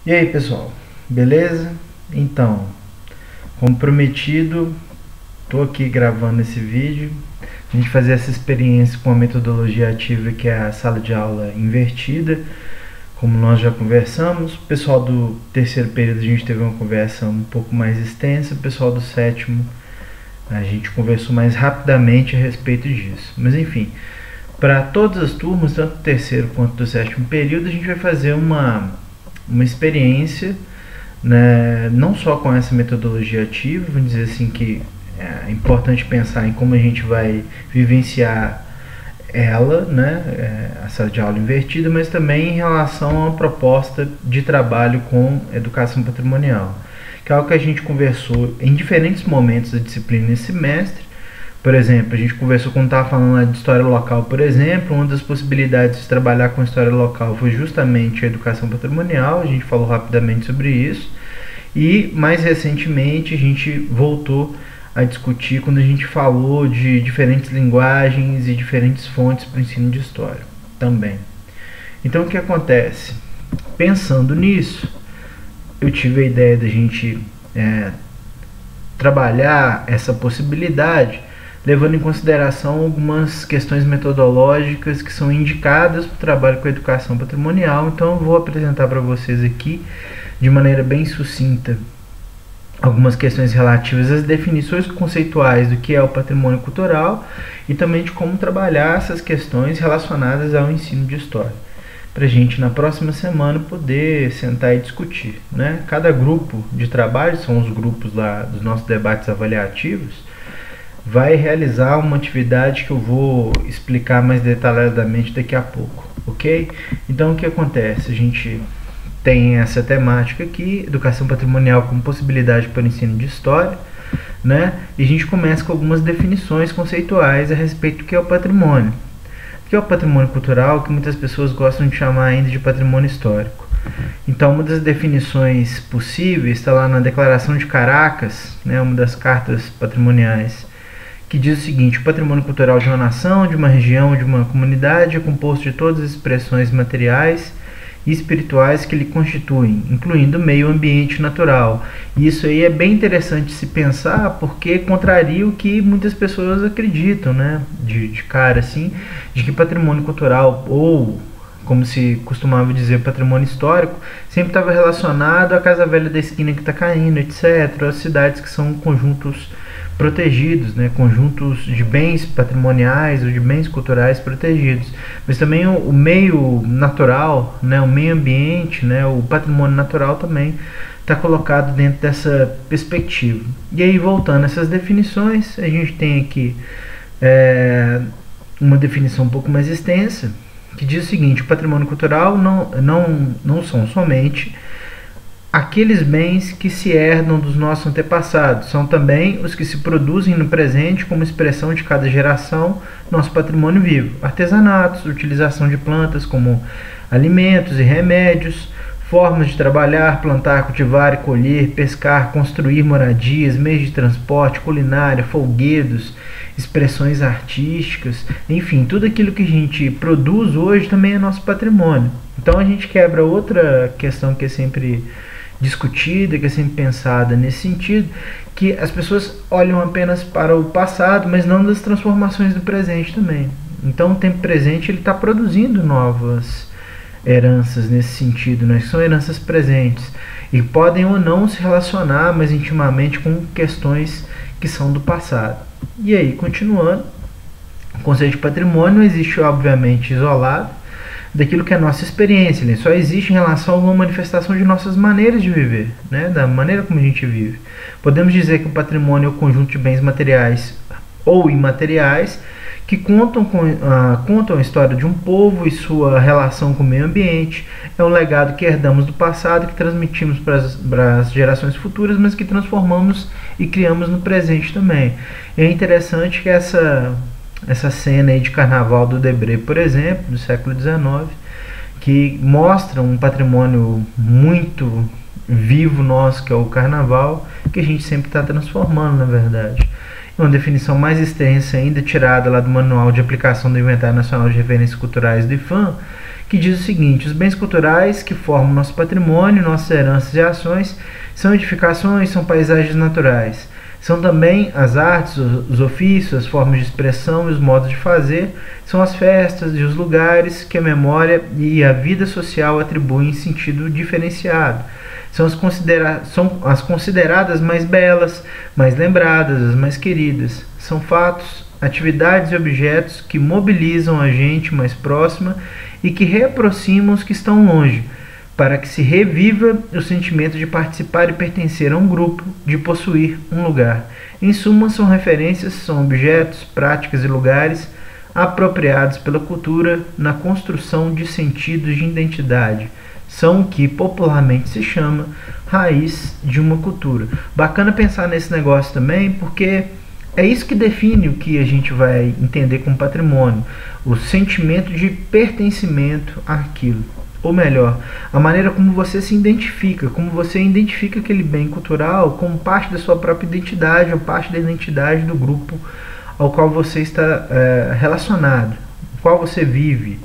E aí pessoal, beleza? Então, como prometido, estou aqui gravando esse vídeo. A gente fazer essa experiência com a metodologia ativa, que é a sala de aula invertida, como nós já conversamos. O pessoal do terceiro período a gente teve uma conversa um pouco mais extensa, o pessoal do sétimo a gente conversou mais rapidamente a respeito disso. Mas enfim, para todas as turmas, tanto do terceiro quanto do sétimo período, a gente vai fazer uma experiência, né, não só com essa metodologia ativa, vamos dizer assim, que é importante pensar em como a gente vai vivenciar ela, né, a sala de aula invertida, mas também em relação a uma proposta de trabalho com educação patrimonial, que é algo que a gente conversou em diferentes momentos da disciplina nesse semestre. Por exemplo, a gente conversou quando estava falando lá de história local, por exemplo. Uma das possibilidades de trabalhar com história local foi justamente a educação patrimonial. A gente falou rapidamente sobre isso. E mais recentemente a gente voltou a discutir quando a gente falou de diferentes linguagens e diferentes fontes para o ensino de história também. Então o que acontece? Pensando nisso, eu tive a ideia da gente trabalhar essa possibilidade, levando em consideração algumas questões metodológicas que são indicadas para o trabalho com a educação patrimonial. Então eu vou apresentar para vocês aqui, de maneira bem sucinta, algumas questões relativas às definições conceituais do que é o patrimônio cultural e também de como trabalhar essas questões relacionadas ao ensino de história, para a gente na próxima semana poder sentar e discutir, né? Cada grupo de trabalho, são os grupos lá dos nossos debates avaliativos, vai realizar uma atividade que eu vou explicar mais detalhadamente daqui a pouco, ok? Então o que acontece? A gente tem essa temática aqui, educação patrimonial como possibilidade para o ensino de história, né? E a gente começa com algumas definições conceituais a respeito do que é o patrimônio. O que é o patrimônio cultural, que muitas pessoas gostam de chamar ainda de patrimônio histórico. Então, uma das definições possíveis está lá na Declaração de Caracas, né, uma das cartas patrimoniais, que diz o seguinte: o patrimônio cultural de uma nação, de uma região, de uma comunidade é composto de todas as expressões materiais e espirituais que lhe constituem, incluindo o meio ambiente natural. E isso aí é bem interessante se pensar, porque contraria o que muitas pessoas acreditam, né? De cara assim, de que patrimônio cultural, ou como se costumava dizer, patrimônio histórico, sempre estava relacionado à casa velha da esquina que está caindo, etc., as cidades que são conjuntos protegidos, né, conjuntos de bens patrimoniais ou de bens culturais protegidos, mas também o meio natural, né, o meio ambiente, né, o patrimônio natural também está colocado dentro dessa perspectiva. E aí, voltando a essas definições, a gente tem aqui uma definição um pouco mais extensa, que diz o seguinte: o patrimônio cultural não são somente aqueles bens que se herdam dos nossos antepassados, são também os que se produzem no presente como expressão de cada geração, nosso patrimônio vivo. Artesanatos, utilização de plantas como alimentos e remédios, formas de trabalhar, plantar, cultivar e colher, pescar, construir moradias, meios de transporte, culinária, folguedos, expressões artísticas, enfim, tudo aquilo que a gente produz hoje também é nosso patrimônio. Então a gente quebra outra questão que é sempre discutida, que é sempre pensada nesse sentido, que as pessoas olham apenas para o passado, mas não das transformações do presente também. Então o tempo presente ele está produzindo novas heranças nesse sentido, né? São heranças presentes e podem ou não se relacionar mais intimamente com questões que são do passado. E aí, continuando, o conceito de patrimônio existe obviamente isolado daquilo que é a nossa experiência, ele só existe em relação a uma manifestação de nossas maneiras de viver, né? Da maneira como a gente vive. Podemos dizer que o patrimônio é o conjunto de bens materiais ou imateriais que contam a história de um povo e sua relação com o meio ambiente. É um legado que herdamos do passado, que transmitimos para as gerações futuras, mas que transformamos e criamos no presente também. E é interessante que essa cena aí de carnaval do Debré, por exemplo, do século XIX, que mostra um patrimônio muito vivo nosso, que é o carnaval, que a gente sempre está transformando, na verdade. Uma definição mais extensa ainda, tirada lá do Manual de Aplicação do Inventário Nacional de Referências Culturais do IFAM, que diz o seguinte: os bens culturais que formam nosso patrimônio, nossas heranças e ações, são edificações, são paisagens naturais. São também as artes, os ofícios, as formas de expressão e os modos de fazer, são as festas e os lugares que a memória e a vida social atribuem em sentido diferenciado. São as consideradas mais belas, mais lembradas, as mais queridas. São fatos, atividades e objetos que mobilizam a gente mais próxima e que reaproximam os que estão longe, para que se reviva o sentimento de participar e pertencer a um grupo, de possuir um lugar. Em suma, são referências, são objetos, práticas e lugares apropriados pela cultura na construção de sentidos de identidade. São o que popularmente se chama raiz de uma cultura. Bacana pensar nesse negócio também, porque é isso que define o que a gente vai entender como patrimônio, o sentimento de pertencimento àquilo. Ou melhor, a maneira como você se identifica, como você identifica aquele bem cultural como parte da sua própria identidade ou parte da identidade do grupo ao qual você está relacionado, no qual você vive,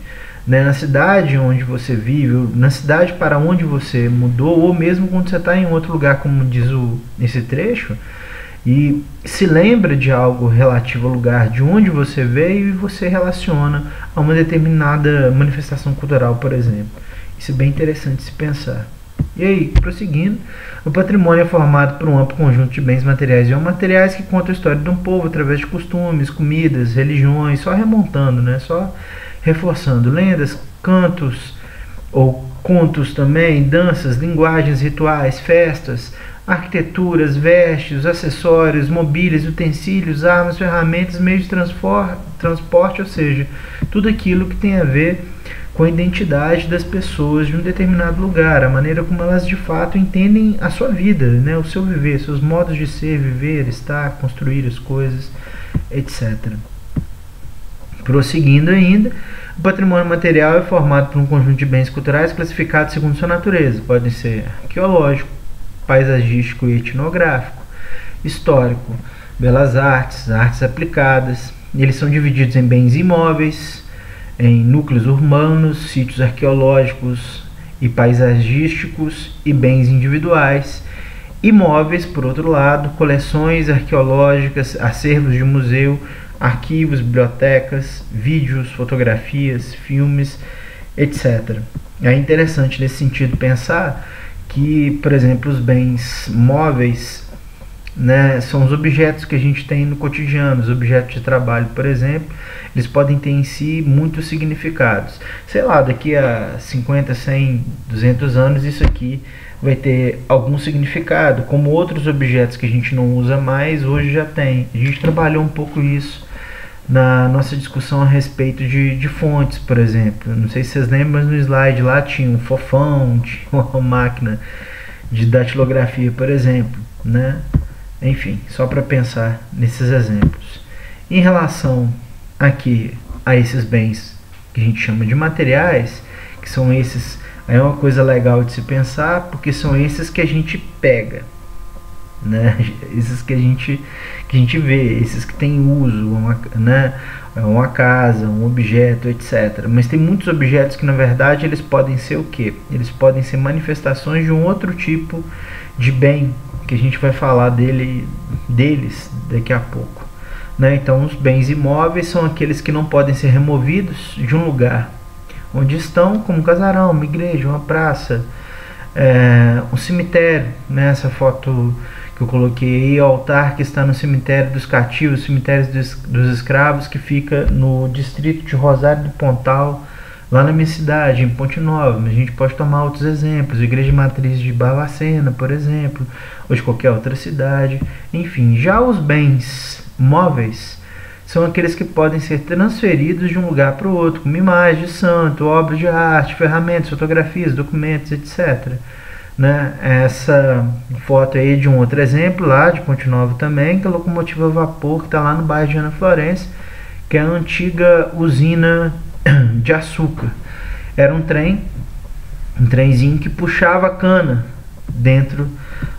né? Na cidade onde você vive, na cidade para onde você mudou, ou mesmo quando você está em outro lugar, como diz esse trecho, e se lembra de algo relativo ao lugar de onde você veio e você relaciona a uma determinada manifestação cultural, por exemplo. Isso é bem interessante se pensar. E aí, prosseguindo, o patrimônio é formado por um amplo conjunto de bens materiais e não materiais que contam a história de um povo através de costumes, comidas, religiões, só remontando, né? Só reforçando lendas, cantos ou contos também, danças, linguagens, rituais, festas, arquiteturas, vestes, acessórios, mobílias, utensílios, armas, ferramentas, meios de transporte, ou seja, tudo aquilo que tem a ver com a identidade das pessoas de um determinado lugar, a maneira como elas de fato entendem a sua vida, né, o seu viver, seus modos de ser, viver, estar, construir as coisas, etc. Prosseguindo ainda, o patrimônio material é formado por um conjunto de bens culturais classificados segundo sua natureza. Podem ser arqueológico, paisagístico e etnográfico, histórico, belas artes, artes aplicadas. Eles são divididos em bens imóveis, em núcleos urbanos, sítios arqueológicos e paisagísticos e bens individuais. Imóveis, por outro lado, coleções arqueológicas, acervos de museu, arquivos, bibliotecas, vídeos, fotografias, filmes, etc. É interessante nesse sentido pensar que, por exemplo, os bens móveis, né, são os objetos que a gente tem no cotidiano, os objetos de trabalho, por exemplo, eles podem ter em si muitos significados. Sei lá, daqui a 50, 100, 200 anos isso aqui vai ter algum significado, como outros objetos que a gente não usa mais, hoje já tem. A gente trabalhou um pouco isso na nossa discussão a respeito de fontes, por exemplo. Não sei se vocês lembram, mas no slide lá tinha um fofão, tinha uma máquina de datilografia, por exemplo, né? Enfim, só para pensar nesses exemplos. Em relação aqui a esses bens que a gente chama de materiais, que são esses, é uma coisa legal de se pensar, porque são esses que a gente pega, né? Esses que a gente vê, esses que têm uso, né? Uma casa, um objeto, etc. Mas tem muitos objetos que na verdade eles podem ser o quê? Eles podem ser manifestações de um outro tipo de bem, que a gente vai falar deles daqui a pouco, né? Então os bens imóveis são aqueles que não podem ser removidos de um lugar onde estão, como um casarão, uma igreja, uma praça, um cemitério, né? Essa foto que eu coloquei aí, o altar que está no cemitério dos cativos, cemitério dos escravos, que fica no distrito de Rosário do Pontal, lá na minha cidade, em Ponte Nova. Mas a gente pode tomar outros exemplos, a Igreja Matriz de Barbacena, por exemplo, ou de qualquer outra cidade. Enfim, já os bens móveis são aqueles que podem ser transferidos de um lugar para o outro, como imagem de santo, obras de arte, ferramentas, fotografias, documentos, etc. Né? Essa foto aí de um outro exemplo lá de Ponte Nova também, que é a locomotiva a vapor que está lá no bairro de Ana Florença, que é a antiga usina de açúcar. Era um trenzinho que puxava a cana dentro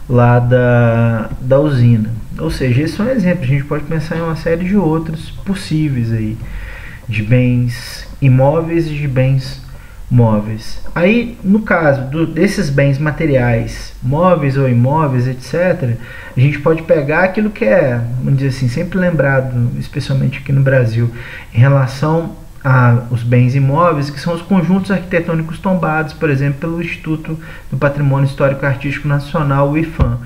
lá da usina. Ou seja, esse é um exemplo. A gente pode pensar em uma série de outros possíveis aí, de bens imóveis e de bens móveis. Aí, no caso desses bens materiais, móveis ou imóveis, etc., a gente pode pegar aquilo que é, vamos dizer assim, sempre lembrado, especialmente aqui no Brasil, em relação aos bens imóveis, que são os conjuntos arquitetônicos tombados, por exemplo, pelo Instituto do Patrimônio Histórico Artístico Nacional, o IPHAN.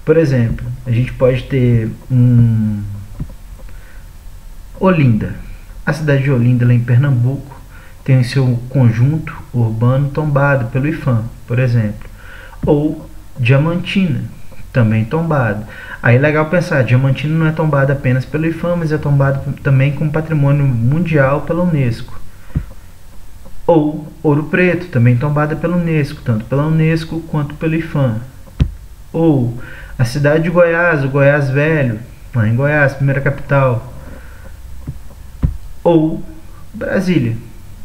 Por exemplo, a gente pode ter Olinda. A cidade de Olinda, lá em Pernambuco, tem o seu conjunto urbano tombado pelo IPHAN, por exemplo. Ou Diamantina, também tombado. Aí é legal pensar, Diamantina não é tombado apenas pelo IPHAN, mas é tombado também como patrimônio mundial pela Unesco. Ou Ouro Preto, também tombada pela Unesco, tanto pela Unesco quanto pelo IPHAN. Ou a cidade de Goiás, o Goiás Velho, lá em Goiás, primeira capital. Ou Brasília,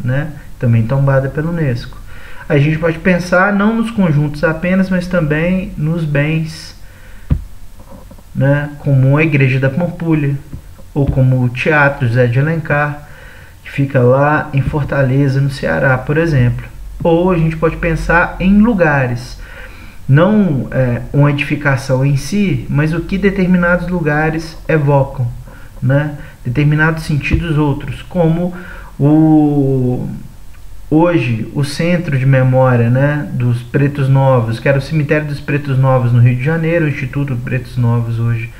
né? Também tombada pela Unesco. A gente pode pensar não nos conjuntos apenas, mas também nos bens, né? Como a Igreja da Pampulha, ou como o Teatro José de Alencar, que fica lá em Fortaleza, no Ceará, por exemplo. Ou a gente pode pensar em lugares, não uma edificação em si, mas o que determinados lugares evocam, né? Determinados sentidos outros, como hoje o centro de memória, né, dos Pretos Novos, que era o cemitério dos Pretos Novos no Rio de Janeiro, o Instituto Pretos Novos hoje,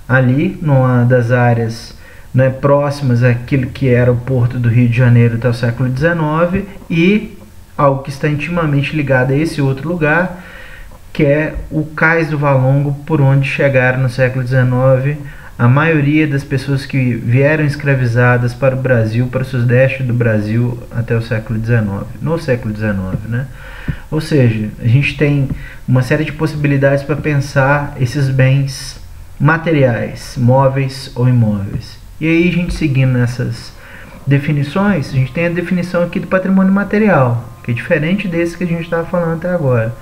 ali numa das áreas, né, próximas àquilo que era o porto do Rio de Janeiro até o século XIX, e algo que está intimamente ligado a esse outro lugar, que é o Cais do Valongo, por onde chegaram no século XIX a maioria das pessoas que vieram escravizadas para o Brasil, para o sudeste do Brasil, até o século XIX, no século XIX, né? Ou seja, a gente tem uma série de possibilidades para pensar esses bens materiais, móveis ou imóveis. E aí, a gente seguindo nessas definições, a gente tem a definição aqui do patrimônio material, que é diferente desse que a gente estava falando até agora.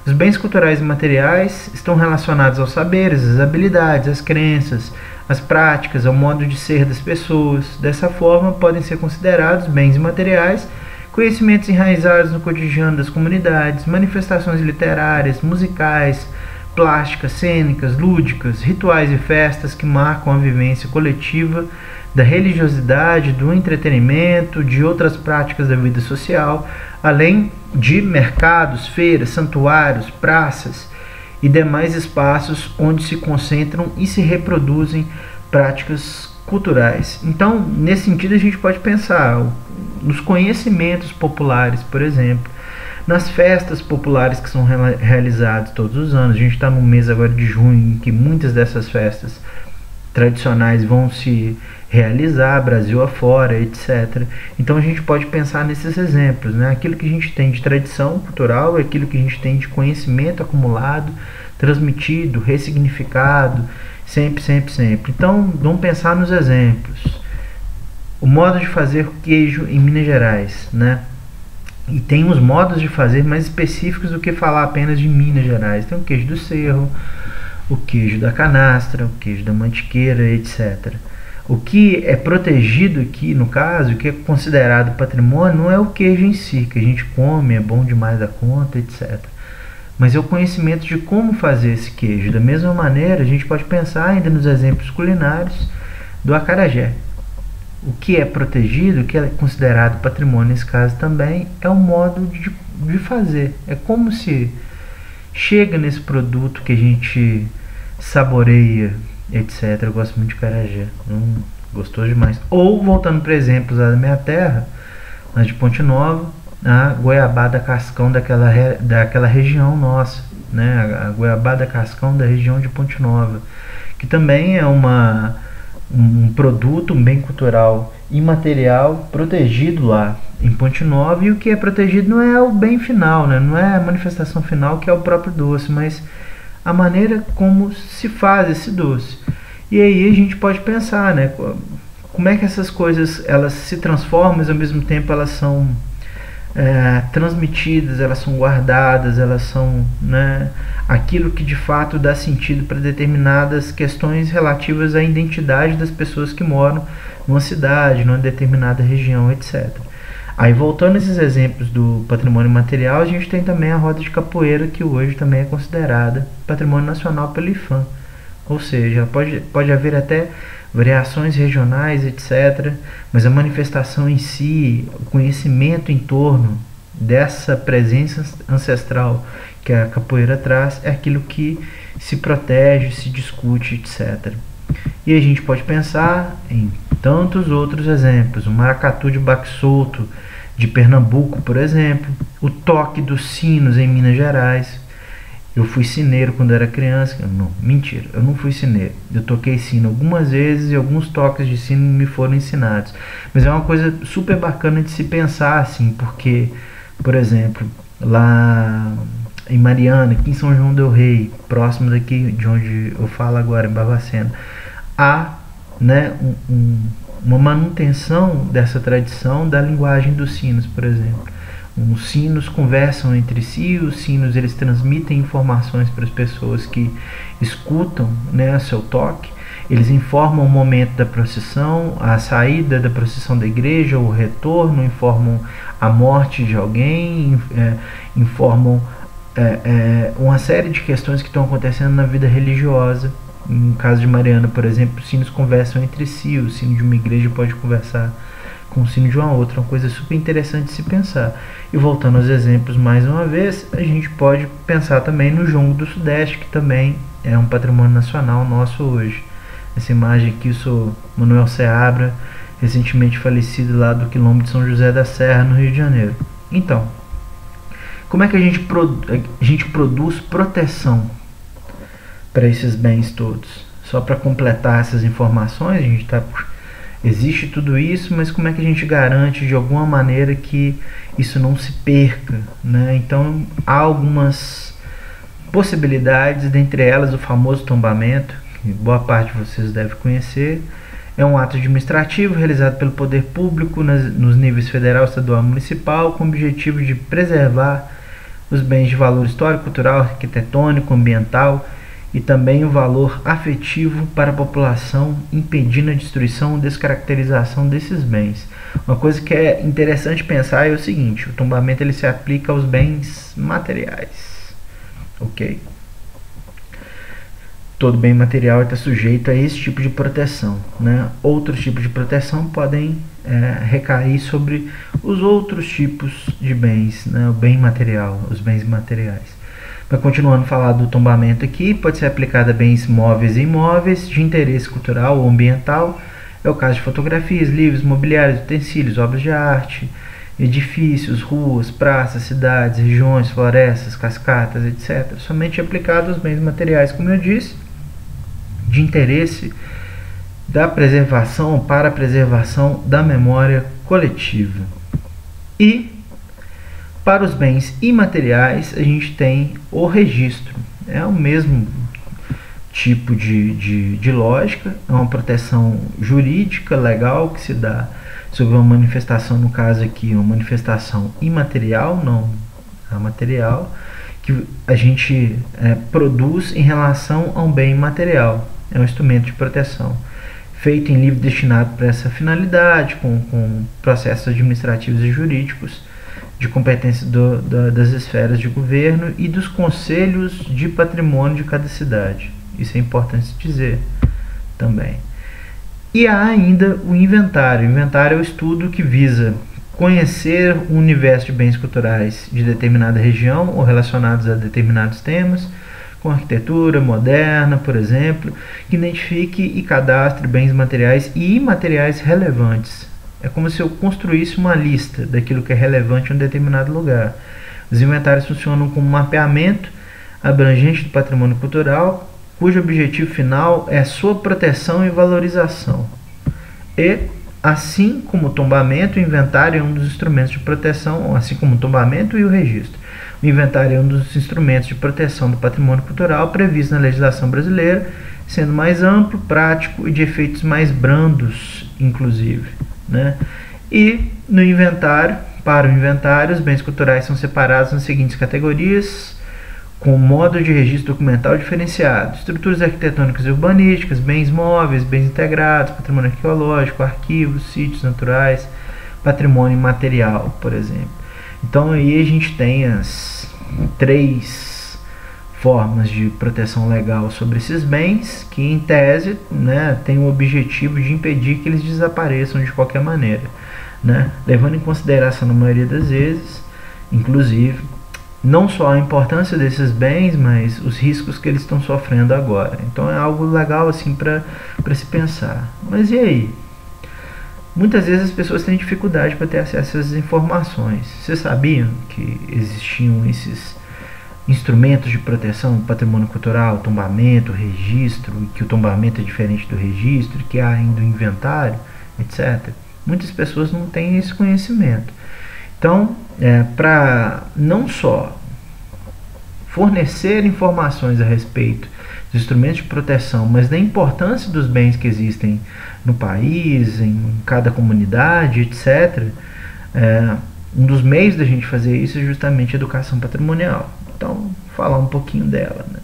Os bens culturais e materiais estão relacionados aos saberes, às habilidades, às crenças, às práticas, ao modo de ser das pessoas. Dessa forma, podem ser considerados bens imateriais, conhecimentos enraizados no cotidiano das comunidades, manifestações literárias, musicais, plásticas, cênicas, lúdicas, rituais e festas que marcam a vivência coletiva da religiosidade, do entretenimento, de outras práticas da vida social, além de mercados, feiras, santuários, praças e demais espaços onde se concentram e se reproduzem práticas culturais. Então, nesse sentido, a gente pode pensar nos conhecimentos populares, por exemplo, nas festas populares que são realizadas todos os anos. A gente está no mês agora de junho, em que muitas dessas festas tradicionais vão se realizar, Brasil afora, etc. Então a gente pode pensar nesses exemplos, né? Aquilo que a gente tem de tradição cultural é aquilo que a gente tem de conhecimento acumulado, transmitido, ressignificado, sempre, sempre, sempre. Então vamos pensar nos exemplos. O modo de fazer queijo em Minas Gerais, né? E tem os modos de fazer mais específicos do que falar apenas de Minas Gerais. Tem o queijo do Cerro, o queijo da canastra, o queijo da mantiqueira, etc. O que é protegido aqui, no caso, o que é considerado patrimônio, não é o queijo em si, que a gente come, é bom demais da conta, etc. Mas é o conhecimento de como fazer esse queijo. Da mesma maneira, a gente pode pensar ainda nos exemplos culinários do acarajé. O que é protegido, o que é considerado patrimônio nesse caso também, é o modo de fazer. É como se chega nesse produto que a gente saboreia, etc. Eu gosto muito de acarajé, gostoso demais. Ou, voltando para exemplos da minha terra, mas de Ponte Nova, a goiabada cascão daquela região nossa, né? A goiabada cascão da região de Ponte Nova, que também é um produto, um bem cultural imaterial protegido lá em Ponte Nova. E o que é protegido não é o bem final, né? Não é a manifestação final, que é o próprio doce, mas a maneira como se faz esse doce. E aí a gente pode pensar, né, como é que essas coisas elas se transformam, mas ao mesmo tempo elas são transmitidas, elas são guardadas, elas são, né, aquilo que de fato dá sentido para determinadas questões relativas à identidade das pessoas que moram numa cidade, numa determinada região, etc. Aí, voltando a esses exemplos do patrimônio material, a gente tem também a roda de capoeira, que hoje também é considerada patrimônio nacional pelo IFAM. Ou seja, pode haver até variações regionais, etc., mas a manifestação em si, o conhecimento em torno dessa presença ancestral que a capoeira traz, é aquilo que se protege, se discute, etc. E a gente pode pensar em tantos outros exemplos, o maracatu de baque solto de Pernambuco, por exemplo, o toque dos sinos em Minas Gerais. Eu fui sineiro quando era criança. Não, mentira, eu não fui sineiro. Eu toquei sino algumas vezes e alguns toques de sino me foram ensinados. Mas é uma coisa super bacana de se pensar assim, porque, por exemplo, lá em Mariana, aqui em São João del Rei, próximo daqui de onde eu falo agora, em Barbacena, há, né, uma manutenção dessa tradição da linguagem dos sinos, por exemplo. Os sinos conversam entre si, os sinos eles transmitem informações para as pessoas que escutam, né, seu toque. Eles informam o momento da procissão, a saída da procissão da igreja, o retorno, informam a morte de alguém, informam uma série de questões que estão acontecendo na vida religiosa. No caso de Mariana, por exemplo, os sinos conversam entre si, o sino de uma igreja pode conversar com o sino de uma outra, uma coisa super interessante de se pensar. E voltando aos exemplos mais uma vez, a gente pode pensar também no jongo do Sudeste, que também é um patrimônio nacional nosso hoje. Essa imagem aqui, eu sou Manuel Seabra, recentemente falecido lá do quilombo de São José da Serra, no Rio de Janeiro. Então, como é que a gente produz proteção para esses bens todos? Só para completar essas informações, a gente existe tudo isso, mas como é que a gente garante de alguma maneira que isso não se perca, né? Então há algumas possibilidades, dentre elas o famoso tombamento, que boa parte de vocês deve conhecer. É um ato administrativo realizado pelo poder público nos níveis federal, estadual e municipal, com o objetivo de preservar os bens de valor histórico, cultural, arquitetônico, ambiental e também o valor afetivo para a população, impedindo a destruição ou descaracterização desses bens. Uma coisa que é interessante pensar é o seguinte: o tombamento ele se aplica aos bens materiais, ok? Todo bem material está sujeito a esse tipo de proteção, né? Outros tipos de proteção podem recair sobre os outros tipos de bens, né? O bem material, os bens materiais. Mas continuando a falar do tombamento aqui, pode ser aplicado a bens móveis e imóveis de interesse cultural ou ambiental. É o caso de fotografias, livros, mobiliários, utensílios, obras de arte, edifícios, ruas, praças, cidades, regiões, florestas, cascatas, etc. Somente aplicado aos bens materiais, como eu disse, de interesse da preservação para a preservação da memória coletiva. E para os bens imateriais, a gente tem o registro. É o mesmo tipo de lógica, é uma proteção jurídica, legal, que se dá sobre uma manifestação, no caso aqui, uma manifestação imaterial, não a material, que a gente produz em relação a um bem material. É um instrumento de proteção feito em livro destinado para essa finalidade, com processos administrativos e jurídicos de competência das esferas de governo e dos conselhos de patrimônio de cada cidade. Isso é importante dizer também. E há ainda o inventário. O inventário é o estudo que visa conhecer o universo de bens culturais de determinada região ou relacionados a determinados temas, com arquitetura moderna, por exemplo, que identifique e cadastre bens materiais e imateriais relevantes. É como se eu construísse uma lista daquilo que é relevante em um determinado lugar. Os inventários funcionam como um mapeamento abrangente do patrimônio cultural, cujo objetivo final é a sua proteção e valorização. E, assim como o tombamento, o inventário é um dos instrumentos de proteção, assim como o tombamento e o registro. O inventário é um dos instrumentos de proteção do patrimônio cultural previsto na legislação brasileira, sendo mais amplo, prático e de efeitos mais brandos, inclusive, né? E no inventário, para o inventário, os bens culturais são separados nas seguintes categorias, com modo de registro documental diferenciado: estruturas arquitetônicas e urbanísticas, bens móveis, bens integrados, patrimônio arqueológico, arquivos, sítios naturais, patrimônio imaterial, por exemplo. Então aí a gente tem as 3 formas de proteção legal sobre esses bens, que em tese, né, tem o objetivo de impedir que eles desapareçam de qualquer maneira, né, levando em consideração na maioria das vezes, inclusive, não só a importância desses bens, mas os riscos que eles estão sofrendo agora. Então é algo legal assim para se pensar. Mas e aí? Muitas vezes as pessoas têm dificuldade para ter acesso a essas informações. Vocês sabiam que existiam esses instrumentos de proteção do patrimônio cultural, tombamento, registro, e que o tombamento é diferente do registro, que há ainda o inventário, etc. Muitas pessoas não têm esse conhecimento. Então, para não só fornecer informações a respeito dos instrumentos de proteção, mas da importância dos bens que existem no país, em cada comunidade, etc., um dos meios da gente fazer isso é justamente a educação patrimonial. Então, falar um pouquinho dela, né?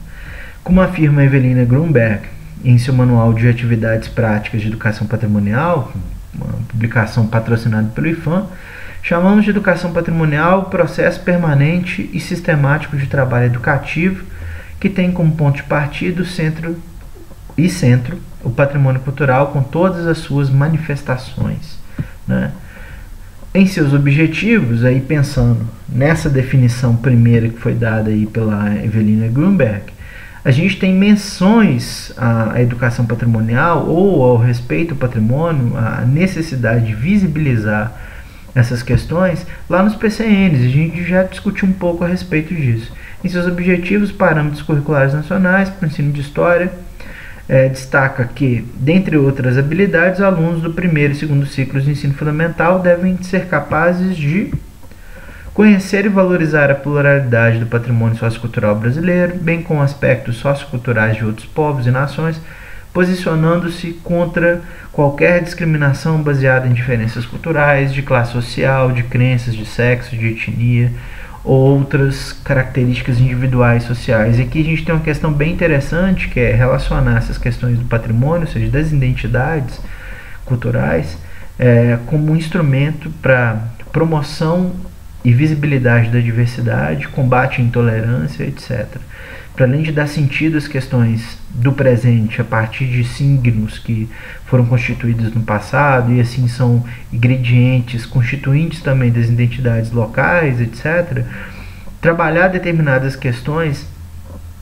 Como afirma a Evelina Grunberg em seu manual de atividades práticas de educação patrimonial, uma publicação patrocinada pelo IFAM, chamamos de educação patrimonial o processo permanente e sistemático de trabalho educativo que tem como ponto de partida o centro o patrimônio cultural com todas as suas manifestações, né? Em seus objetivos, aí pensando nessa definição primeira que foi dada aí pela Evelina Grunberg, a gente tem menções à educação patrimonial ou ao respeito ao patrimônio, a necessidade de visibilizar essas questões lá nos PCNs. A gente já discutiu um pouco a respeito disso. Em seus objetivos, parâmetros curriculares nacionais para o ensino de história, destaca que, dentre outras habilidades, alunos do primeiro e segundo ciclos de ensino fundamental devem ser capazes de conhecer e valorizar a pluralidade do patrimônio sociocultural brasileiro, bem como aspectos socioculturais de outros povos e nações, posicionando-se contra qualquer discriminação baseada em diferenças culturais, de classe social, de crenças, de sexo, de etnia ou outras características individuais sociais. E aqui a gente tem uma questão bem interessante, que é relacionar essas questões do patrimônio, ou seja, das identidades culturais, como um instrumento para promoção e visibilidade da diversidade, combate à intolerância, etc. Para além de dar sentido às questões do presente a partir de signos que foram constituídos no passado e assim são ingredientes constituintes também das identidades locais, etc., trabalhar determinadas questões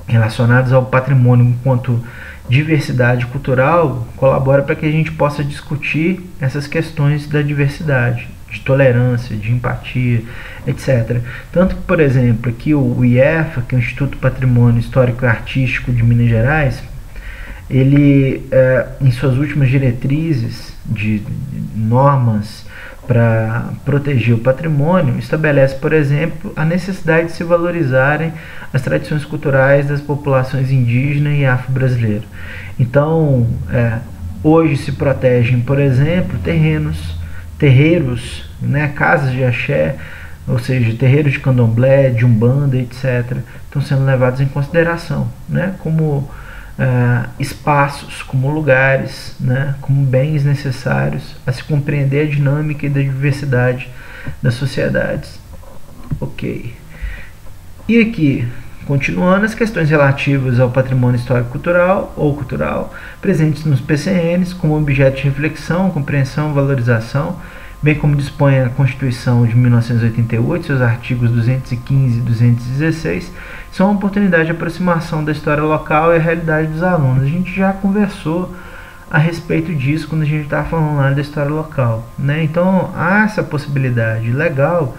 relacionadas ao patrimônio enquanto diversidade cultural colabora para que a gente possa discutir essas questões da diversidade, de tolerância, de empatia, etc. Tanto que, por exemplo, aqui o IEFA, que é o Instituto Patrimônio Histórico e Artístico de Minas Gerais, ele, em suas últimas diretrizes de normas para proteger o patrimônio, estabelece, por exemplo, a necessidade de se valorizarem as tradições culturais das populações indígena e afro-brasileira. Então, hoje se protegem, por exemplo, terreiros, né, casas de axé, ou seja, terreiros de candomblé, de umbanda, etc., estão sendo levados em consideração, né, como espaços, como lugares, né, como bens necessários a se compreender a dinâmica e da diversidade das sociedades. Ok. E aqui, continuando, as questões relativas ao patrimônio histórico-cultural ou cultural presentes nos PCNs como objeto de reflexão, compreensão, valorização, bem como dispõe a Constituição de 1988, seus artigos 215 e 216, são uma oportunidade de aproximação da história local e a realidade dos alunos. A gente já conversou a respeito disso quando a gente estava falando lá da história local, né? Então há essa possibilidade legal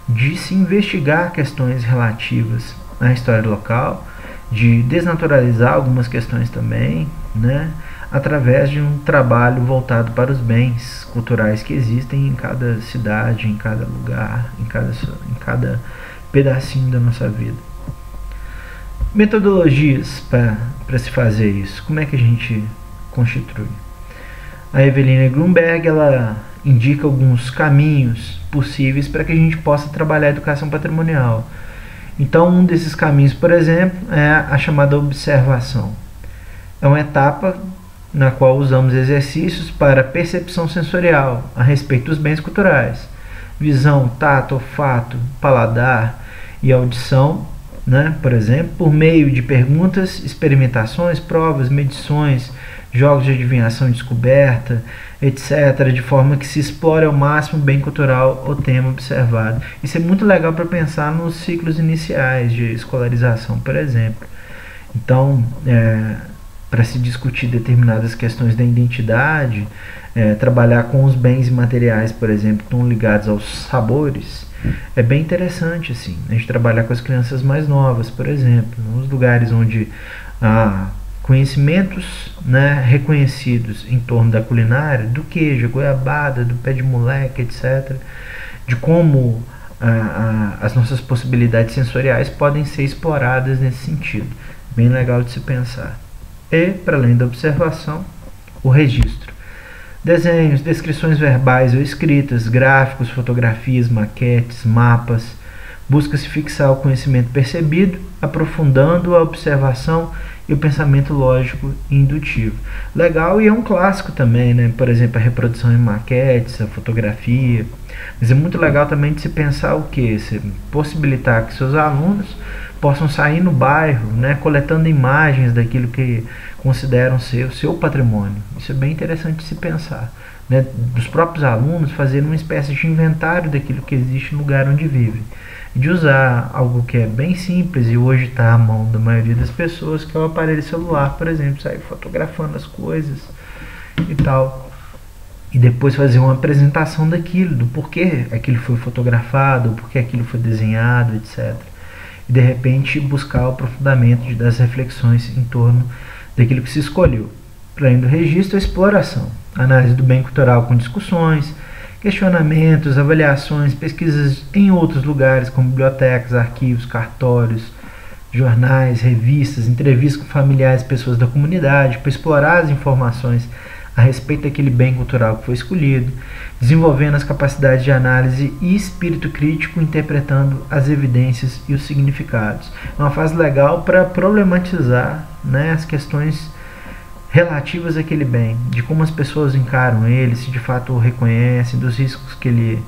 de se investigar questões relativas à história local, de desnaturalizar algumas questões também, né, através de um trabalho voltado para os bens culturais que existem em cada cidade, em cada lugar, em cada pedacinho da nossa vida. Metodologias para se fazer isso. Como é que a gente constitui? A Evelina Grunberg, ela indica alguns caminhos possíveis para que a gente possa trabalhar a educação patrimonial. Então, um desses caminhos, por exemplo, é a chamada observação. É uma etapa na qual usamos exercícios para percepção sensorial a respeito dos bens culturais, visão, tato, olfato, paladar e audição, né, por exemplo, por meio de perguntas, experimentações, provas, medições, jogos de adivinhação e descoberta, etc., de forma que se explore ao máximo o bem cultural ou tema observado. Isso é muito legal para pensar nos ciclos iniciais de escolarização, por exemplo. Então, para se discutir determinadas questões da identidade, trabalhar com os bens imateriais, por exemplo, que estão ligados aos sabores, é bem interessante assim, a gente trabalhar com as crianças mais novas, por exemplo, nos lugares onde há conhecimentos, né, reconhecidos em torno da culinária, do queijo, goiabada, do pé de moleque, etc., de como as nossas possibilidades sensoriais podem ser exploradas nesse sentido. Bem legal de se pensar. E, para além da observação, o registro. Desenhos, descrições verbais ou escritas, gráficos, fotografias, maquetes, mapas. Busca-se fixar o conhecimento percebido, aprofundando a observação e o pensamento lógico e indutivo. Legal, e é um clássico também, né? Por exemplo, a reprodução em maquetes, a fotografia. Mas é muito legal também de se pensar o quê? Se possibilitar que seus alunos possam sair no bairro, né, coletando imagens daquilo que consideram ser o seu patrimônio. Isso é bem interessante de se pensar, né? Dos próprios alunos fazerem uma espécie de inventário daquilo que existe no lugar onde vivem. De usar algo que é bem simples e hoje está à mão da maioria das pessoas, que é o aparelho celular, por exemplo, sair fotografando as coisas e tal. E depois fazer uma apresentação daquilo, do porquê aquilo foi fotografado, o porquê aquilo foi desenhado, etc. E de repente buscar o aprofundamento das reflexões em torno daquilo que se escolheu. Para além do registro, a exploração, análise do bem cultural com discussões, questionamentos, avaliações, pesquisas em outros lugares como bibliotecas, arquivos, cartórios, jornais, revistas, entrevistas com familiares e pessoas da comunidade para explorar as informações a respeito daquele bem cultural que foi escolhido, desenvolvendo as capacidades de análise e espírito crítico, interpretando as evidências e os significados. É uma fase legal para problematizar, né, as questões relativas àquele bem, de como as pessoas encaram ele, se de fato o reconhecem, dos riscos que ele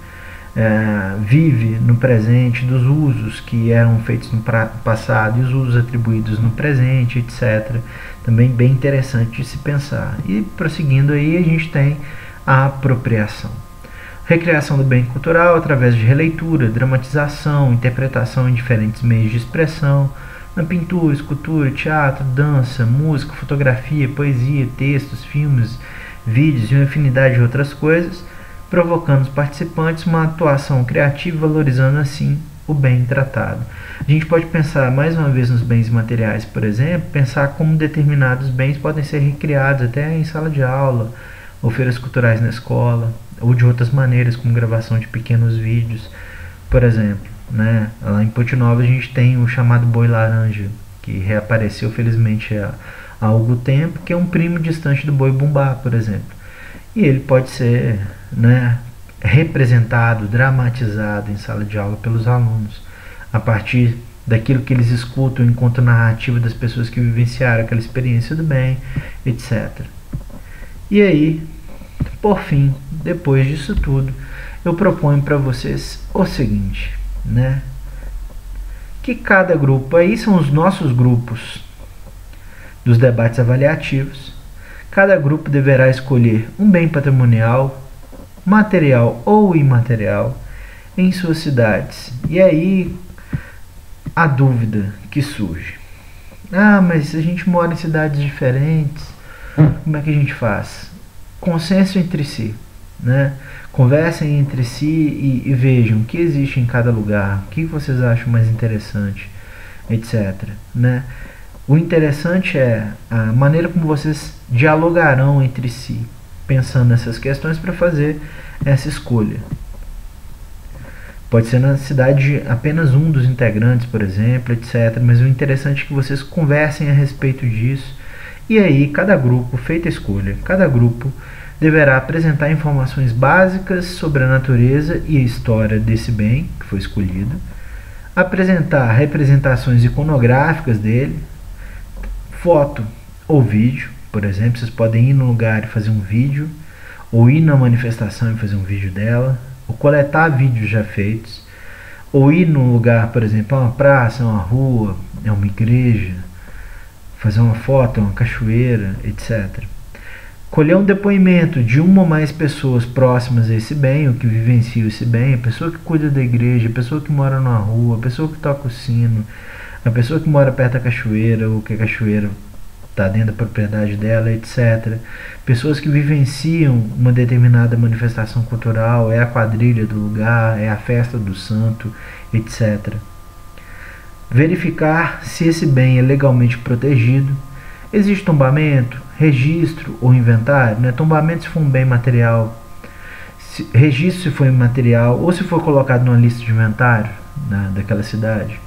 vive no presente, dos usos que eram feitos no passado e os usos atribuídos no presente, etc. Também bem interessante de se pensar. E prosseguindo aí, a gente tem a apropriação. Recriação do bem cultural através de releitura, dramatização, interpretação em diferentes meios de expressão, na pintura, escultura, teatro, dança, música, fotografia, poesia, textos, filmes, vídeos e uma infinidade de outras coisas, provocando os participantes uma atuação criativa, valorizando assim o bem tratado. A gente pode pensar mais uma vez nos bens materiais, por exemplo, pensar como determinados bens podem ser recriados até em sala de aula, ou feiras culturais na escola, ou de outras maneiras, como gravação de pequenos vídeos, por exemplo. Né? Lá em Ponte Nova a gente tem o chamado boi laranja, que reapareceu felizmente há algum tempo, que é um primo distante do boi bumbá, por exemplo. E ele pode ser, né, representado, dramatizado em sala de aula pelos alunos, a partir daquilo que eles escutam enquanto narrativa das pessoas que vivenciaram aquela experiência do bem, etc. E aí, por fim, depois disso tudo, eu proponho para vocês o seguinte, né? Que cada grupo, aí são os nossos grupos dos debates avaliativos, cada grupo deverá escolher um bem patrimonial, material ou imaterial, em suas cidades. E aí a dúvida que surge: ah, mas a gente mora em cidades diferentes, como é que a gente faz? Consenso entre si, né? Conversem entre si e vejam o que existe em cada lugar, o que vocês acham mais interessante, etc. Né? O interessante é a maneira como vocês dialogarão entre si, pensando nessas questões para fazer essa escolha. Pode ser na cidade de apenas um dos integrantes, por exemplo, etc. Mas o interessante é que vocês conversem a respeito disso. E aí, cada grupo, feita a escolha, cada grupo deverá apresentar informações básicas sobre a natureza e a história desse bem que foi escolhido, apresentar representações iconográficas dele, foto ou vídeo, por exemplo, vocês podem ir no lugar e fazer um vídeo, ou ir na manifestação e fazer um vídeo dela, ou coletar vídeos já feitos, ou ir num lugar, por exemplo, uma praça, uma rua, uma igreja, fazer uma foto, uma cachoeira, etc. Colher um depoimento de uma ou mais pessoas próximas a esse bem, ou que vivenciam esse bem, a pessoa que cuida da igreja, a pessoa que mora numa rua, a pessoa que toca o sino, a pessoa que mora perto da cachoeira, ou que a cachoeira está dentro da propriedade dela, etc. Pessoas que vivenciam uma determinada manifestação cultural, é a quadrilha do lugar, é a festa do santo, etc. Verificar se esse bem é legalmente protegido. Existe tombamento, registro ou inventário, né? Tombamento se for um bem material, registro se for imaterial, ou se for colocado numa lista de inventário, né, daquela cidade.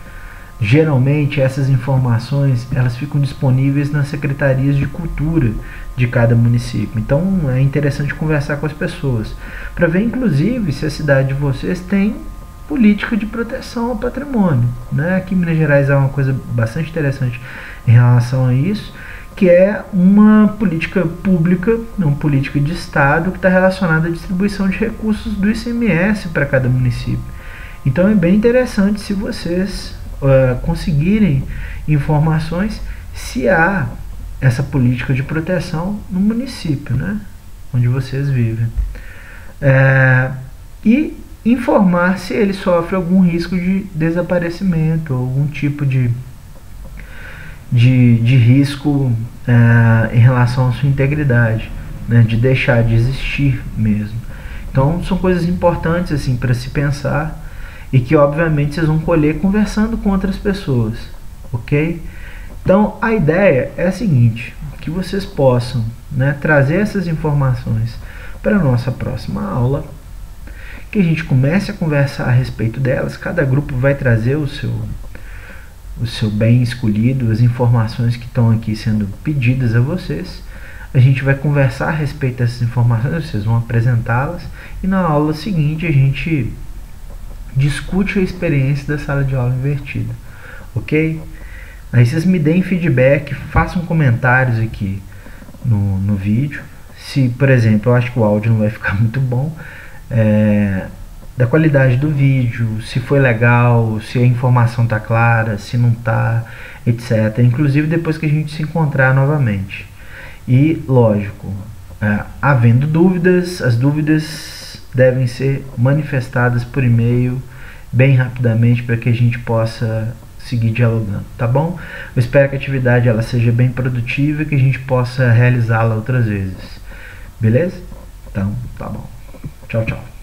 Geralmente essas informações elas ficam disponíveis nas secretarias de cultura de cada município. Então é interessante conversar com as pessoas para ver, inclusive, se a cidade de vocês tem política de proteção ao patrimônio, né? Aqui em Minas Gerais há uma coisa bastante interessante em relação a isso, que é uma política pública, uma política de Estado que está relacionada à distribuição de recursos do ICMS para cada município. Então é bem interessante se vocês conseguirem informações se há essa política de proteção no município, né, onde vocês vivem, e informar se ele sofre algum risco de desaparecimento ou algum tipo de risco em relação à sua integridade, né, de deixar de existir mesmo. Então são coisas importantes assim para se pensar, e que obviamente vocês vão colher conversando com outras pessoas, ok? Então a ideia é a seguinte, que vocês possam, né, trazer essas informações para a nossa próxima aula, que a gente comece a conversar a respeito delas. Cada grupo vai trazer o seu bem escolhido, as informações que estão aqui sendo pedidas a vocês. A gente vai conversar a respeito dessas informações, vocês vão apresentá-las, e na aula seguinte a gente discute a experiência da sala de aula invertida, ok? Aí vocês me deem feedback, façam comentários aqui no vídeo. Se, por exemplo, eu acho que o áudio não vai ficar muito bom, da qualidade do vídeo, se foi legal, se a informação está clara, se não está, etc. Inclusive depois que a gente se encontrar novamente. E, lógico, havendo dúvidas, as dúvidas devem ser manifestadas por e-mail bem rapidamente para que a gente possa seguir dialogando, tá bom? Eu espero que a atividade ela seja bem produtiva e que a gente possa realizá-la outras vezes, beleza? Então, tá bom. Tchau, tchau.